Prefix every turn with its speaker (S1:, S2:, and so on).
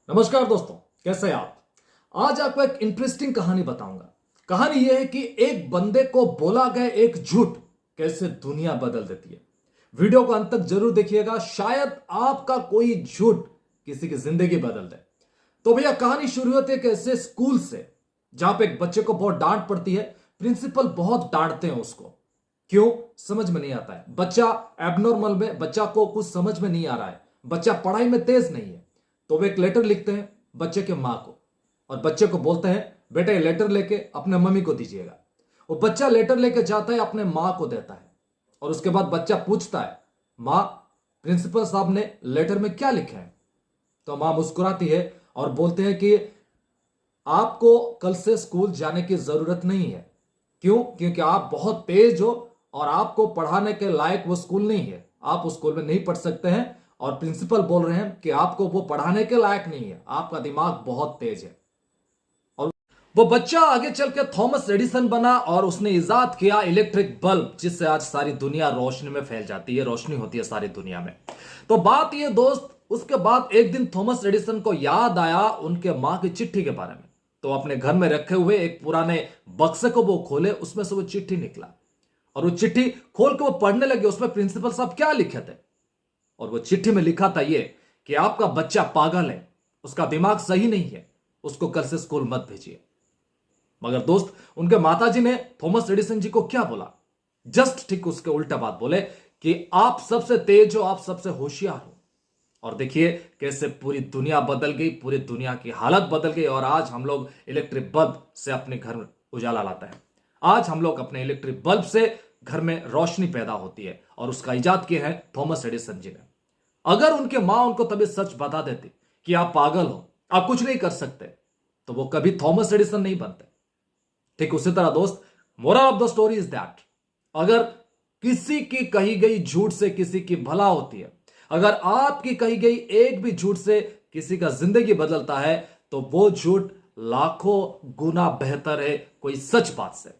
S1: नमस्कार दोस्तों, कैसे हैं आप। आज आपको एक इंटरेस्टिंग कहानी बताऊंगा। कहानी यह है कि एक बंदे को बोला गया एक झूठ कैसे दुनिया बदल देती है। वीडियो को अंत तक जरूर देखिएगा, शायद आपका कोई झूठ किसी की जिंदगी बदल दे। तो भैया कहानी शुरू होती है कैसे, स्कूल से, जहां पे एक बच्चे को बहुत डांट पड़ती है। प्रिंसिपल बहुत डांटते हैं उसको। क्यों, समझ में नहीं आता है। बच्चा एबनॉर्मल में, बच्चा को कुछ समझ में नहीं आ रहा है, बच्चा पढ़ाई में तेज नहीं है। तो वे एक लेटर लिखते हैं बच्चे के मां को, और बच्चे को बोलते हैं बेटा ये लेटर लेके अपने मम्मी को दीजिएगा। वो बच्चा लेटर लेके जाता है, अपने मां को देता है, और उसके बाद बच्चा पूछता है मां, प्रिंसिपल साहब ने लेटर में क्या लिखा है। तो मां मुस्कुराती है और बोलते हैं कि आपको कल से स्कूल जाने की जरूरत नहीं है। क्यों, क्योंकि आप बहुत तेज हो और आपको पढ़ाने के लायक वो स्कूल नहीं है, आप उस स्कूल में नहीं पढ़ सकते हैं। और प्रिंसिपल बोल रहे हैं कि आपको वो पढ़ाने के लायक नहीं है, आपका दिमाग बहुत तेज है। और वो बच्चा आगे चल के थॉमस एडिसन बना और उसने इजाद किया इलेक्ट्रिक बल्ब, जिससे आज सारी दुनिया रोशनी में फैल जाती है, रोशनी होती है सारी दुनिया में। तो बात ये दोस्त, उसके बाद एक दिन थॉमस एडिसन को याद आया उनके मां की चिट्ठी के बारे में। तो अपने घर में रखे हुए एक पुराने बक्से को वो खोले, उसमें से वो चिट्ठी निकला, और वो चिट्ठी खोल के वो पढ़ने लगे। उसमें प्रिंसिपल साहब क्या लिखे थे, और वो चिट्ठी में लिखा था ये कि आपका बच्चा पागल है, उसका दिमाग सही नहीं है, उसको कल से स्कूल मत भेजिए। मगर दोस्त, उनके माताजी ने थॉमस एडिसन जी को क्या बोला, जस्ट ठीक उसके उल्टा बात बोले कि आप सबसे तेज हो, आप सबसे होशियार हो। और देखिए कैसे पूरी दुनिया बदल गई, पूरी दुनिया की हालत बदल गई, और आज हम लोग इलेक्ट्रिक बल्ब से अपने घर में उजाला लाते हैं। आज हम लोग अपने इलेक्ट्रिक बल्ब से घर में रोशनी पैदा होती है, और उसका इजाद किया है थॉमस एडिसन जी ने। अगर उनके मां उनको तभी सच बता देती कि आप पागल हो, आप कुछ नहीं कर सकते, तो वो कभी थॉमस एडिसन नहीं बनते। ठीक उसी तरह दोस्त, moral of the story is that अगर किसी की कही गई झूठ से किसी की भला होती है, अगर आपकी कही गई एक भी झूठ से किसी का जिंदगी बदलता है, तो वो झूठ लाखों गुना बेहतर है कोई सच बात से।